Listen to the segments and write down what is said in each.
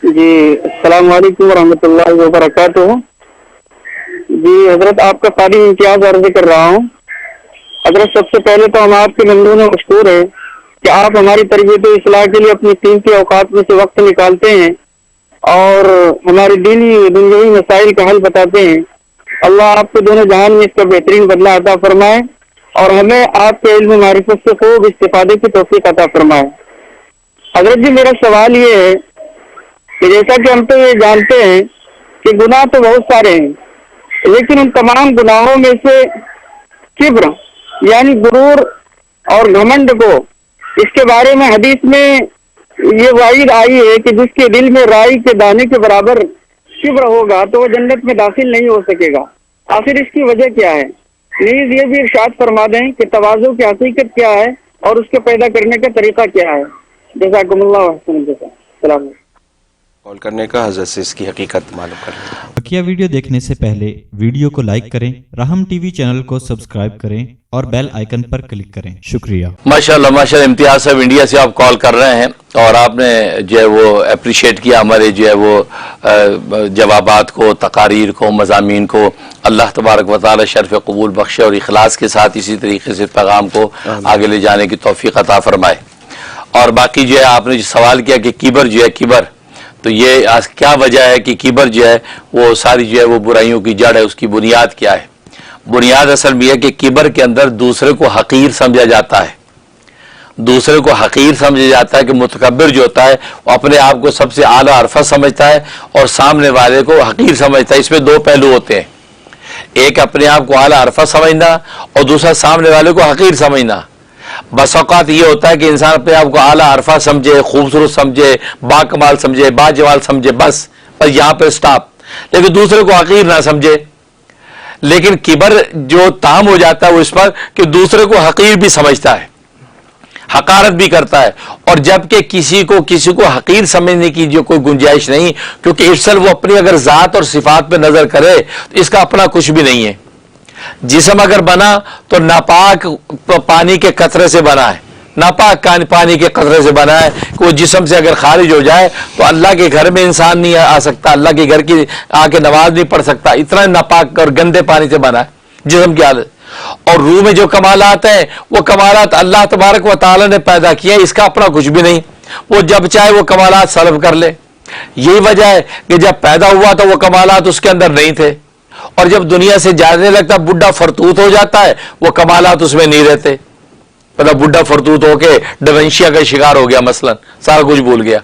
جی السلام علیکم ورحمۃ اللہ وبرکاتہ. جی حضرت آپ کا قاری امتیاز عرض کر رہا ہوں. حضرت سب سے پہلے تو ہم آپ کے ممنون و مشکور ہیں کہ آپ ہماری تربیت و اصلاح کے لیے اپنی قیمتی اوقات میں سے وقت نکالتے ہیں اور ہمارے دینی دنیاوی مسائل کا حل بتاتے ہیں. اللہ آپ کو دونوں جہان میں اس کا بہترین بدلہ عطا فرمائے اور ہمیں آپ کے علم و معرفت سے خوب استفادے کی توفیق عطا فرمائے. حضرت جی میرا سوال یہ ہے کہ جیسا کہ ہم تو یہ جانتے ہیں کہ گناہ تو بہت سارے ہیں، لیکن ان تمام گناہوں میں سے کبر یعنی غرور اور گھمنڈ کو، اس کے بارے میں حدیث میں یہ وعید آئی ہے کہ جس کے دل میں رائی کے دانے کے برابر کبر ہوگا تو وہ جنت میں داخل نہیں ہو سکے گا. آخر اس کی وجہ کیا ہے؟ نیز یہ بھی ارشاد فرما دیں کہ تواضع کی حقیقت کیا ہے اور اس کے پیدا کرنے کا طریقہ کیا ہے. جزاکم اللہ احسن الجزاء. السلام علیکم. کال کرنے کا حضرت سے اس کی حقیقت معلوم کر لیں. بقیہ ویڈیو دیکھنے سے پہلے ویڈیو کو لائک کریں، رحم ٹی وی چینل کو سبسکرائب کریں اور بیل آئیکن پر کلک کریں. شکریہ. ماشاءاللہ ماشاءاللہ. امتیاز صاحب انڈیا سے آپ کال کر رہے ہیں اور آپ نے جو ہے وہ اپریشیٹ کیا ہمارے جو ہے وہ جوابات کو، تقاریر کو، مضامین کو. اللہ تبارک و تعالی شرف قبول بخشے اور اخلاص کے ساتھ اسی طریقے سے پیغام کو آگے لے جانے کی توفیق عطا فرمائے. اور باقی جو ہے آپ نے جو سوال کیا کہ کبر جو ہے کبر، تو یہ کیا وجہ ہے کہ کبر جو ہے وہ ساری جو ہے وہ برائیوں کی جڑ ہے. اس کی بنیاد کیا ہے؟ بنیاد اصل میں یہ کہ کبر کے اندر دوسرے کو حقیر سمجھا جاتا ہے. دوسرے کو حقیر سمجھا جاتا ہے کہ متکبر جو ہوتا ہے وہ اپنے آپ کو سب سے اعلیٰ عرفہ سمجھتا ہے اور سامنے والے کو حقیر سمجھتا ہے. اس میں دو پہلو ہوتے ہیں، ایک اپنے آپ کو اعلیٰ عرفہ سمجھنا اور دوسرا سامنے والے کو حقیر سمجھنا. بس اوقات یہ ہوتا ہے کہ انسان اپنے آپ کو اعلیٰ عرفہ سمجھے، خوبصورت سمجھے، با کمال سمجھے، با جوال سمجھے، بس یہاں پہ سٹاپ، لیکن دوسرے کو حقیر نہ سمجھے. لیکن کبر جو تام ہو جاتا ہے وہ اس پر کہ دوسرے کو حقیر بھی سمجھتا ہے، حقارت بھی کرتا ہے. اور جبکہ کسی کو حقیر سمجھنے کی جو کوئی گنجائش نہیں، کیونکہ افضل وہ اپنی اگر ذات اور صفات پہ نظر کرے تو اس کا اپنا کچھ بھی نہیں ہے. جسم اگر بنا تو ناپاک پانی کے قطرے سے بنا ہے، ناپاک پانی کے قطرے سے بنا ہے. کہ وہ جسم سے اگر خارج ہو جائے تو اللہ کے گھر میں انسان نہیں آ سکتا، اللہ کے گھر کی آ کے نماز نہیں پڑھ سکتا. اتنا ناپاک اور گندے پانی سے بنا ہے جسم کی حالت. اور روح میں جو کمالات ہیں وہ کمالات اللہ تبارک و تعالی نے پیدا کیا، اس کا اپنا کچھ بھی نہیں. وہ جب چاہے وہ کمالات سلب کر لے. یہی وجہ ہے کہ جب پیدا ہوا تو وہ کمالات اس کے اندر نہیں تھے، اور جب دنیا سے جانے لگتا بڈھا فرتوت ہو جاتا ہے وہ کمالات اس میں نہیں رہتے. مطلب بڈھا فرتوت ہو کے ڈیمنشیا کا شکار ہو گیا، مثلا سارا کچھ بھول گیا.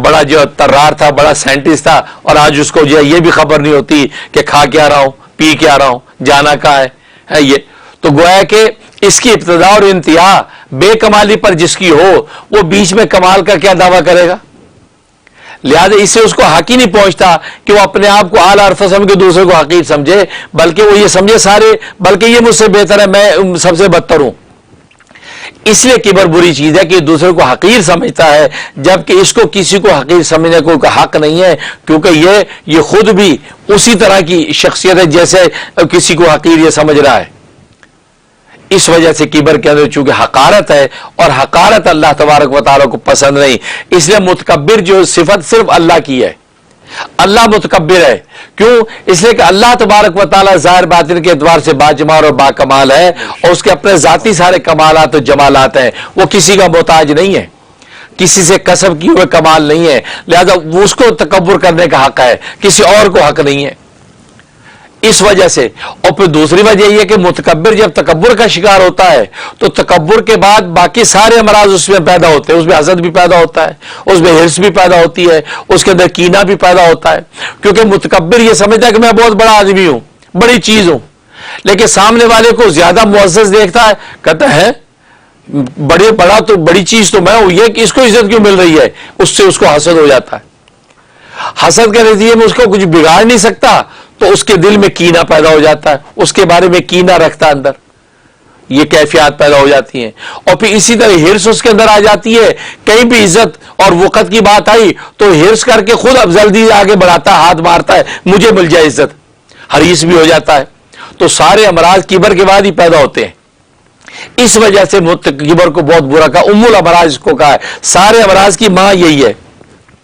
بڑا جو طرار تھا، بڑا سائنٹسٹ تھا، اور آج اس کو جو ہے یہ بھی خبر نہیں ہوتی کہ کھا کیا رہا ہوں، پی کیا رہا ہوں، جانا کہاں ہے. یہ تو گویا کہ اس کی ابتدا اور انتہا بے کمالی پر جس کی ہو وہ بیچ میں کمال کا کیا دعویٰ کرے گا؟ لہذا اس سے اس کو حق ہی نہیں پہنچتا کہ وہ اپنے آپ کو اعلیٰ عرفہ سمجھ کے دوسرے کو حقیر سمجھے، بلکہ وہ یہ سمجھے سارے، بلکہ یہ مجھ سے بہتر ہے، میں سب سے بدتر ہوں. اس لیے کبر بری چیز ہے کہ دوسرے کو حقیر سمجھتا ہے، جبکہ اس کو کسی کو حقیر سمجھنے کو حق نہیں ہے، کیونکہ یہ خود بھی اسی طرح کی شخصیت ہے جیسے کسی کو حقیر یہ سمجھ رہا ہے. اس وجہ سے کبر کے اندر چونکہ حقارت ہے، اور حقارت اللہ تبارک و تعالیٰ کو پسند نہیں، اس لیے متکبر جو صفت صرف اللہ کی ہے. اللہ متکبر ہے. کیوں؟ اس لیے کہ اللہ تبارک و تعالیٰ ظاہر باطن کے اعتبار سے باجمال اور باکمال ہے، اور اس کے اپنے ذاتی سارے کمالات و جمالات ہیں. وہ کسی کا محتاج نہیں ہے، کسی سے کسب کیے ہوئے کمال نہیں ہے. لہذا اس کو تکبر کرنے کا حق ہے، کسی اور کو حق نہیں ہے. اس وجہ سے. اور پھر دوسری وجہ یہ کہ متکبر جب تکبر کا شکار ہوتا ہے تو تکبر کے بعد باقی سارے امراض اس میں پیدا ہوتے ہیں. اس میں حسد بھی پیدا ہوتا ہے، اس میں ہرس بھی پیدا ہوتی ہے، اس کے اندر کینہ بھی پیدا ہوتا ہے. کیونکہ متکبر یہ سمجھتا ہے کہ میں بہت بڑا آدمی ہوں، بڑی چیز ہوں، لیکن سامنے والے کو زیادہ معزز دیکھتا ہے، کہتا ہے بڑی چیز تو میں ہوں، یہ کہ اس کو عزت کیوں مل رہی ہے، اس سے اس کو حسد ہو جاتا ہے. حسد کے نتیجے میں اس کو کچھ بگاڑ نہیں سکتا تو اس کے دل میں کینہ پیدا ہو جاتا ہے، اس کے بارے میں کینہ رکھتا ہے اندر. یہ کیفیات پیدا ہو جاتی ہیں. اور پھر اسی طرح ہرس اس کے اندر آ جاتی ہے. کہیں بھی عزت اور وقت کی بات آئی تو ہرس کر کے خود افضلدی آگے بڑھاتا ہے، ہاتھ مارتا ہے، مجھے مل جائے عزت، حریص بھی ہو جاتا ہے. تو سارے امراض کبر کے بعد ہی پیدا ہوتے ہیں. اس وجہ سے کبر کو بہت برا کہا، ام الامراض اس کو کہا ہے. سارے امراض کی ماں یہی ہے.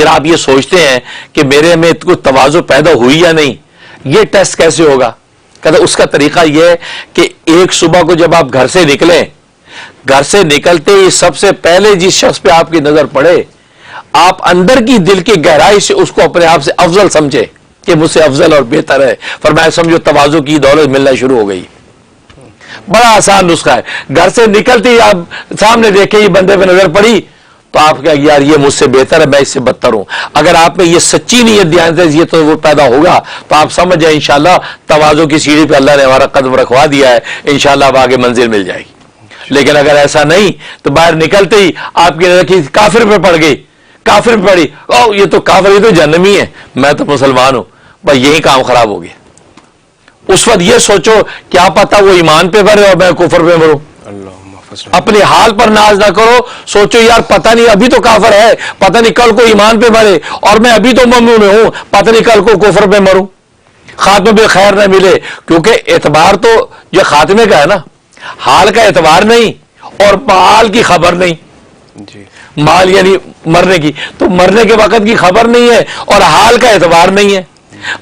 پھر آپ یہ سوچتے ہیں کہ میرے میں کوئی تواضع پیدا ہوئی یا نہیں. یہ ٹیسٹ کیسے ہوگا؟ کہتے اس کا طریقہ یہ ہے کہ ایک صبح کو جب آپ گھر سے نکلیں، گھر سے نکلتے ہی سب سے پہلے جس شخص پہ آپ کی نظر پڑے، آپ اندر کی دل کی گہرائی سے اس کو اپنے آپ سے افضل سمجھے کہ مجھ سے افضل اور بہتر ہے. فرمایا سمجھو تواضع کی دولت ملنا شروع ہو گئی. بڑا آسان نسخہ ہے. گھر سے نکلتے ہی آپ سامنے دیکھیں یہ بندے پہ نظر پڑی تو آپ کہا یار یہ مجھ سے بہتر ہے، میں اس سے بدتر ہوں. اگر آپ میں یہ سچی نیت دھیان سے یہ تو وہ پیدا ہوگا تو آپ سمجھ جائیں انشاءاللہ تواضع کی سیڑھی پہ اللہ نے ہمارا قدم رکھوا دیا ہے، انشاءاللہ اب آگے منزل مل جائے گی. لیکن اگر ایسا نہیں تو باہر نکلتے ہی آپ کی نظر کی کافر پہ پڑ گئی، کافر پہ پڑی، او یہ تو کافر، یہ تو جہنمی ہے، میں تو مسلمان ہوں، بھائی یہی کام خراب ہو گیا. اس وقت یہ سوچو کیا پتا وہ ایمان پہ مرے اور میں کفر پہ مروں. اپنے حال پر ناز نہ کرو، سوچو یار پتہ نہیں ابھی تو کافر ہے، پتہ نہیں کل کو ایمان پہ مرے، اور میں ابھی تو مومن ہوں، پتہ نہیں کل کو کفر پہ مروں، خاتمے پہ خیر نہ ملے. کیونکہ اعتبار تو یہ خاتمے کا ہے نا، حال کا اعتبار نہیں اور مال کی خبر نہیں. مال یعنی مرنے کی، تو مرنے کے وقت کی خبر نہیں ہے اور حال کا اعتبار نہیں ہے،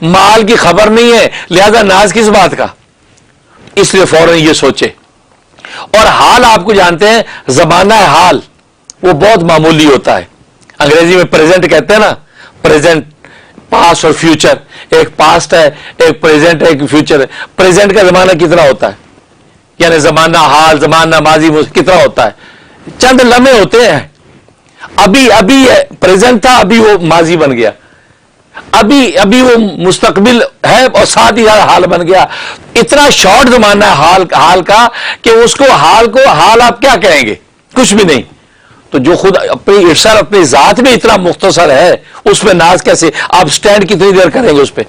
مال کی خبر نہیں ہے، لہذا ناز کس بات کا. اس لیے فوراً یہ سوچے. اور حال آپ کو جانتے ہیں زمانہ حال وہ بہت معمولی ہوتا ہے. انگریزی میں پریزنٹ کہتے ہیں نا، پریزنٹ، پاسٹ اور فیوچر. ایک پاسٹ ہے، ایک پریزنٹ ہے، ایک فیوچر ہے. پریزنٹ کا زمانہ کتنا ہوتا ہے؟ یعنی زمانہ حال، زمانہ ماضی کتنا ہوتا ہے؟ چند لمحے ہوتے ہیں. ابھی پریزنٹ تھا، ابھی وہ ماضی بن گیا، ابھی وہ مستقبل ہے اور ساتھ ہی حال بن گیا. اتنا شارٹ زمانہ ہے حال کا کہ اس کو حال آپ کیا کہیں گے؟ کچھ بھی نہیں. تو جو خود اپنی ارسال اپنی ذات میں اتنا مختصر ہے اس میں ناز کیسے؟ آپ سٹینڈ کتنی دیر کریں گے اس پہ؟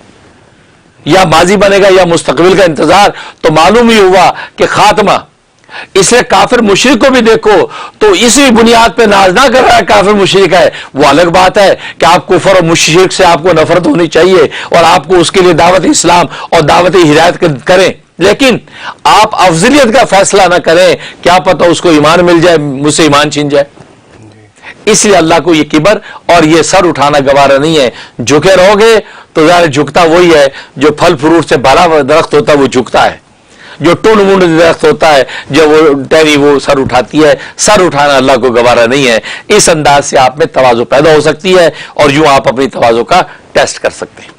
یا ماضی بنے گا یا مستقبل کا انتظار. تو معلوم ہی ہوا کہ خاتمہ. اس لیے کافر مشرک کو بھی دیکھو تو اسی بنیاد پہ ناز نہ کر رہا ہے کافر مشرک ہے. وہ الگ بات ہے کہ آپ کفر اور مشرک سے آپ کو نفرت ہونی چاہیے اور آپ کو اس کے لیے دعوت اسلام اور دعوت ہدایت کریں، لیکن آپ افضلیت کا فیصلہ نہ کریں. کیا پتہ اس کو ایمان مل جائے، مجھ سے ایمان چھین جائے. اس لیے اللہ کو یہ کبر اور یہ سر اٹھانا گوارا نہیں ہے. جھکے رہو گے تو ظاہر جھکتا وہی ہے جو پھل فروٹ سے بھرا درخت ہوتا ہے، وہ جھکتا ہے. جو ٹون مونڈ درخت ہوتا ہے جب وہ ٹہنی وہ سر اٹھاتی ہے. سر اٹھانا اللہ کو گوارا نہیں ہے. اس انداز سے آپ میں تواضع پیدا ہو سکتی ہے اور یوں آپ اپنی تواضع کا ٹیسٹ کر سکتے ہیں.